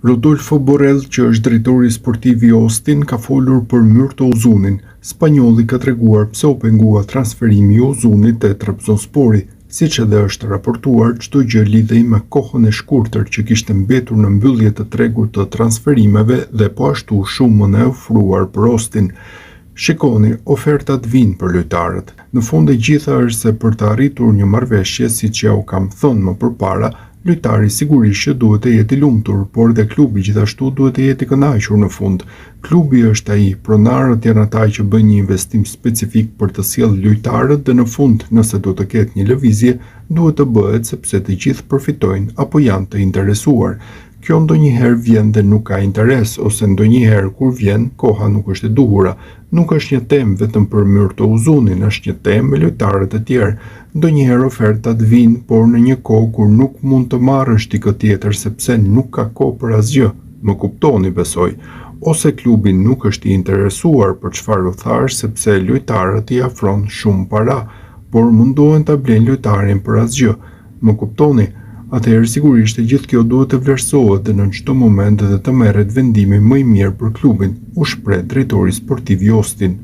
Rodolfo Borrell, që është drejtori sportiv i Austin, ka folur për Myrto Uzunin. Spanjolli ka treguar pse u pengua transferimi i Uzunit te Trabzonspori. Siç edhe është raportuar, çdo gjë lidhej me kohën e shkurtër që kishte mbetur në mbyllje të tregut të transferimeve dhe po ashtu shumën e ofruar për Austin. Shikoni, ofertat vinë për lojtarët. Në fund e gjitha është se për të arritur një marrëveshje, siç ja u kam thënë më përpara, lojtari sigurisht që duhet të jetë i lumtur, por dhe klubi gjithashtu duhet të jetë i kënaqur në fund. Klubi është ai, pronarët janë ata që bëjnë një investim specifik për të sjellë lojtarët dhe në fund, nëse do të ketë një lëvizje, duhet të bëhet sepse të gjithë përfitojnë apo janë të interesuar. Kjo ndonjëherë vjen dhe nuk ka interes, ose ndonjëherë kur vjen, koha nuk është e duhura. Nuk është një temë vetëm për Myrto Uzunin, është një temë me lojtarët e tjerë. Ndonjëherë ofertat vinë, por në një kohë kur nuk mund të marrësh dikë tjetër sepse nuk ka kohë për asgjë. Më kuptoni, besoj. Ose klubi nuk është i interesuar për çfarë u thash sepse lojtarët i afron shumë para, por mundohen ta blejnë lojtarin për asgjë. Më kuptoni? Atëherë sigurisht e gjithë kjo duhet të vlerësohet dhe në çdo moment dhe të merret vendimi më i mirë për klubin, u shpreh drejtori sportiv i Austin.